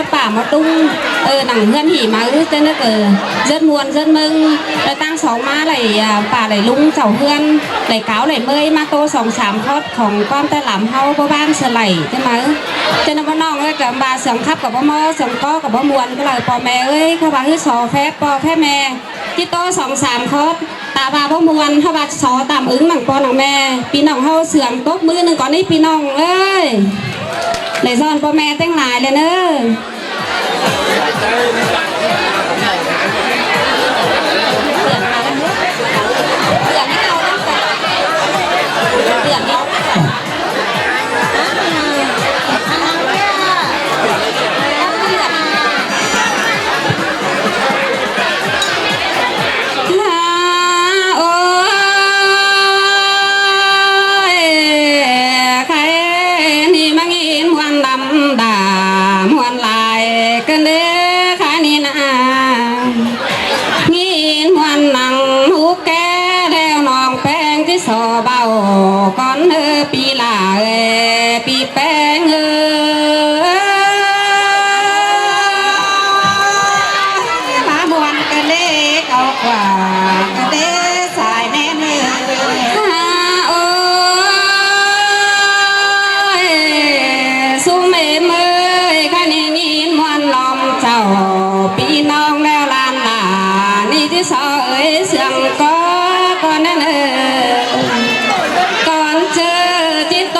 mất bà mất tung đằng hân hỉ mà tên nó rất muôn rất mừng rồi tăng sóng má lại bà lại lung chầu hân lại cáo lại mơi ma tô sòng sám khótของcon ta làm hao có ban sờ lầy thế mà cho nênน้องเอ้ยกับbàสองคับกับบ่มอสองก้อกับบ่มวนก็เลยปอแม่เอ้ยเขาบ่าคือสอแฟบปอแค่แม่ที่โตสองสามคดตาบาบ่มวนเขาบ่าสอตามอึ้งหนังปอหนังแม่พี่น้องเฮาเสื่อมตบมือหนึ่งก่อนนี้พี่น้องเอ้ยเลยซ่อนปอแม่แต่งหลายเลยเนอะสอเบาก้อนปีหลาปีแป้งมามวนกันเล็กเอากว่ากันเล็กสายแน่เนื้อโอ้ยสู้เมย์เมย์ข้านี่นินมวนลอมเจ้าปีน้องแล้วลานหลานี่ที่สอเอ้ยเสียงก็นั่นก่อนเจอที่โต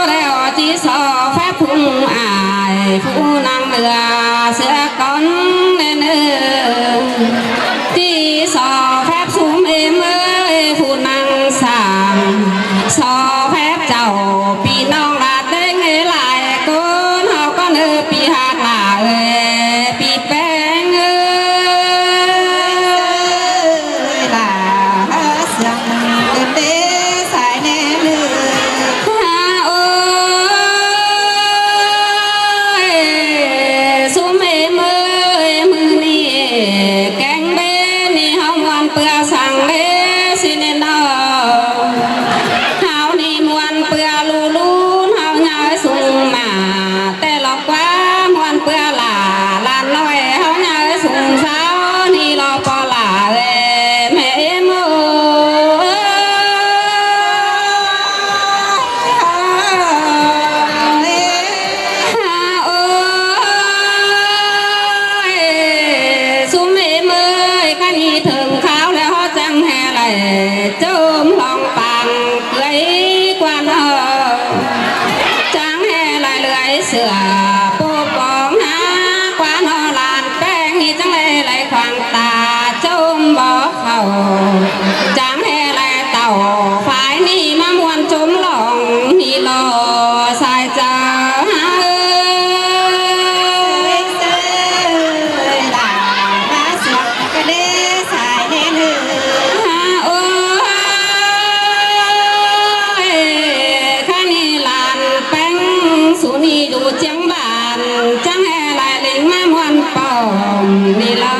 แล้วที่สอแฟพุ่งอายผู้นางเรือเสือก้อนเนื้อที่สอแฟสูมเอเมยผู้นางสามสอแฟเจ้าปีน้องลาเด้งหลายคนเฮาก็เนื้อปีหาดลาปีแป้งเปลือสั่งเลสิเนนเฮานี่มวนเปลือลูลูเฮาเงาสูงมาแต่หลอกว่ามวนเปลือหลาลานน้อยเฮาเงาสูงเช้านี่รอปอหลาแม่โมสุเมเมยข้านี่ถึงจมลองปังเลยกว่าน้อจังแห่ลายเลื่อยเสือปูปองหากว่าน้อลานแป้งนี่จังเลยไหลขวางตาจมบ่เข้าจังแห่ลายเต่าฝ่ายนี่มามวนจมหลองนี่รอสายเจ้าสุนีดูเจียงบานจังแห่ลายลิงมามวนปอมนี่เรา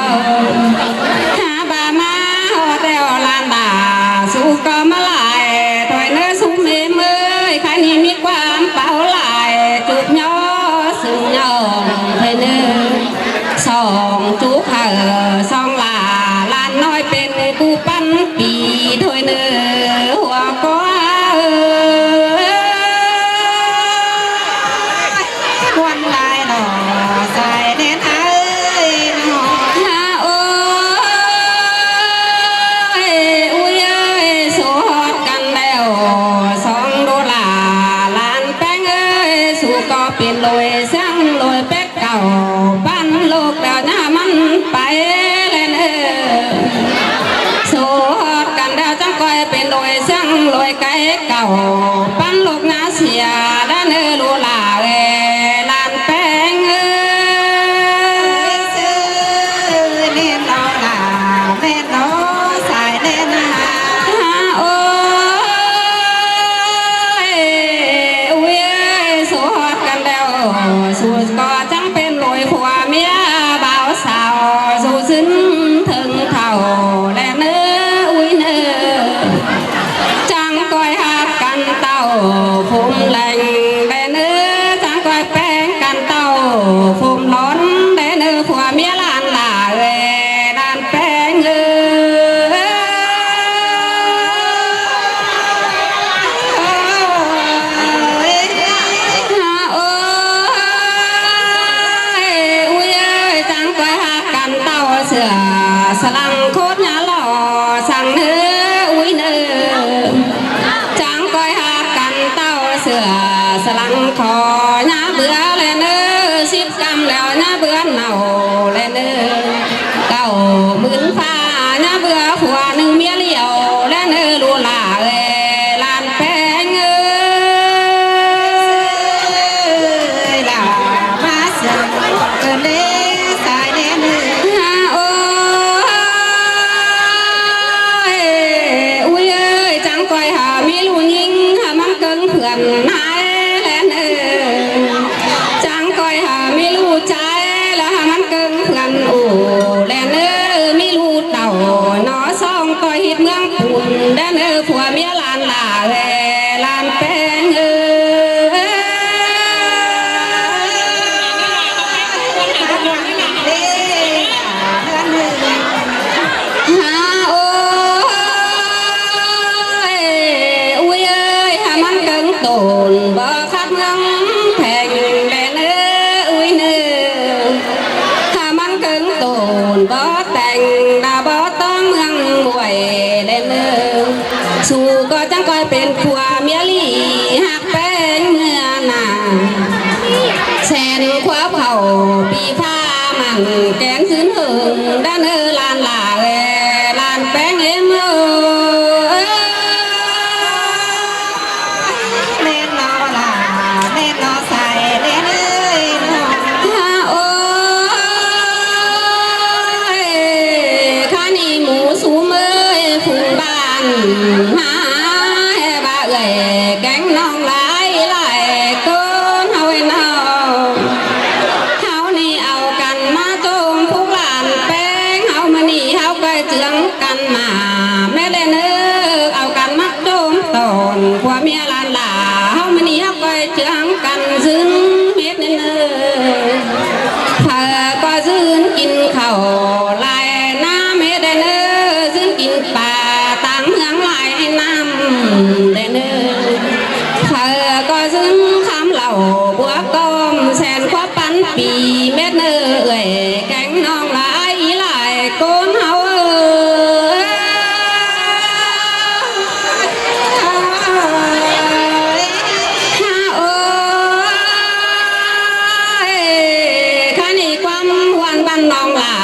หาบามาหอเดียวลานดาสู้ก็มาลายถอยเนื้อสุเมเมยข้านี่มีความเป่าลายจุดย่อซึ่งย่อให้เนื้อสองจุกสองลาลานน้อยเป็นกูปั้นปีถอยเนื้อหัวก็ก็เป็นลอยเสียงลอยเป็กเก่าบ้านโลกแล้วหน้ามันไปเลยเนอสู้กันแล้วจังก้อยเป็นลอยเสียงลอยไก่เก่าบ้านโลกน่าเสียด้านเนอลูลาลานแป้งเน่นเอาลาเน่นเอาสายเน่นนาโอ้สู้ก็จังเป็นลอยผัวเมียบ่าวสาวสู้ซึ้งถึงเท่าและเนื้ออุ้ยเนื้อจังก้อยหักกันเต่าภูมิแรง สลังโคตรหนาหล่อสั่งเนื้ออุ้ยเนื้อจังก้อยหากันเต้าเสือสลังคอหน้าเบื่อเลยเนื้อ10 กำแล้วหน้าเบื่อเน่าเลยเนื้อเก้าหมื่นฟ้าหน้าเบื่อผัวหนึ่งเมียเลี้ยวและเนื้อลูลาเลยลานแพงลามาเสือเกินเลยสายแน่เนื้อโอ้ยอุ้ยเอ้ยจังก้อยหามีลูยิงหามันเกินเพื่อนนายและเนื้อจังก้อยหามีลูใจแล้วหามันเกินเพื่อนโอ้และเนื้อมีลูเต่าหนอซองก้อยฮิตเมืองปุ่นและเนื้อผัวเมียลานลาแลลานแป้งหาโอ้ยอุ้ยเอ้ยหามันเกินโตนบ่คัดเมืองแพงแลเนื้ออุ้ยเนื้อหามันเกินโตนบ่แต่งดาบ่ต้องเมืองมวยแลเนื้อสู่ก็จังก้อยเป็นผัวเมียลีหักแป้งเมื่อหน้าแสนขวาเผาปีผ้ามันแกงซื้นหึงด้านเออลานหลาเอลานแป้งเอ็มเอเล่นนอลาเล่นนอใส่เล่นเอ้ยนอโอ้ยข้านี่หมูสูเมยฝุ่งบ้านหาบ้าเอ้ยแกงน้องหลายหลายก้นเฮาไอ้น้องเฮานี่เอากันมาโจมพวกหลานแป้งเฮามานี่เฮาก็เจืองกันมาแม่เล่นเอ้อเอากันมาโจมตอนผัวเมียหลานหลาเฮามานี่เฮาก็เจืองกันซึ่งเฮ็ดเน้อเธอก็ซึ่งกินข้าวลายน้ำเฮ็ดเน้อซึ่งกินปลาต่างเมืองหลายน้ำเด้อเน้อเธอก็ซึ่งคำเหล่าบัวกอมแสนกว่าปันปีเม็ดเน้อเอ้ยแกงน้องหลายหลายก้นเฮาเอ้ยฮาโอ้ยข้านี่ความหวานบ้านน้องหลา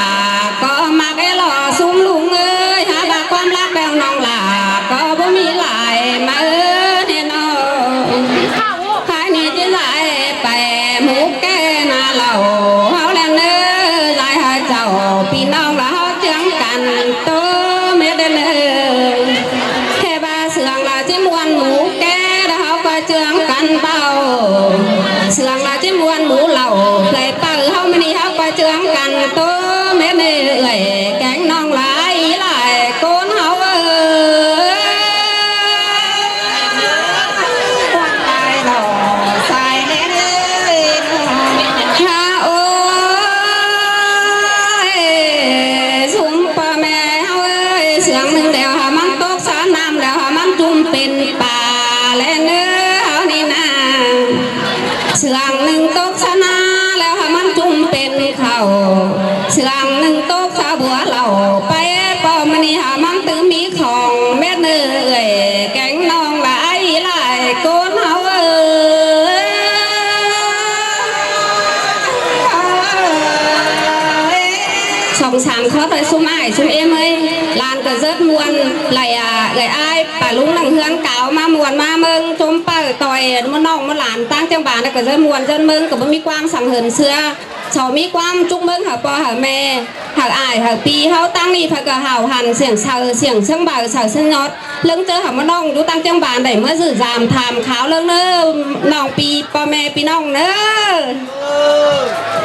ก็มักไอ้หล่อซุ้มลุงเอ้ยหาบาความรักแบวน้องหลาก็บ่มีหลายมาเอ้ยเด้อน้องขายนี่ที่หลายไปหมูแก่นาเหล่าเฮาแล้วเน้อหลายหาเจ้าพี่น้องละเฮาเจืองกันโตเม็ดเด้อเน้อแค่บาเสืองละจิมวนหมูแก่แล้วเฮาก็เจืองกันเป่าเสืองละจิมวนหมูเหล่าเคยเป่าเฮามานี่เฮาก็เจืองกันโตเม็ดเน้อเอ้ยแกงน้องหลายหลายก้นเฮาเอ้ยคนตายหล่อใส่เน้อเอ้ยฮาโอ้ยสุมพ่อแม่เฮาเอ้ยเสืองหนึ่งแล้วหามันตกสาน้ำแล้วหามันจุ่มเป็นป่าและเนื้อเฮานี่นะเสืองหนึ่งตกสานาแล้วหามันจุ่มเป็นเขาเสืองหนึ่งตกสาบัวเหล่าไปปอมันนี่หามันตึงมีของแม่เนื้อเอ้ยแกงน้องหลายหลายก้นเฮาเอ้ย2-3ข้อtới xung ai xung em ơi làn cờ rớt muôn lại gửi ai bà lúng lằng hương cáo ma muôn ma mừng chôm pa tòi muốn nong muốn làn tăng trong bàn cờ rớt muôn dân mừng cờ mi quang sẵn hờn xưa cháu mi quang chúc mừng hả po hả mẹ hả ai hả pi hao tăng đi phải cờ hảo hẳn xiềng sờ xiềng sưng bào sờ sưng nhót lưng tơ hả muốn nong đu tăng trong bàn để mới giữ giảm thàm kháo lưng nơ nong pi po mẹ pi nong nơ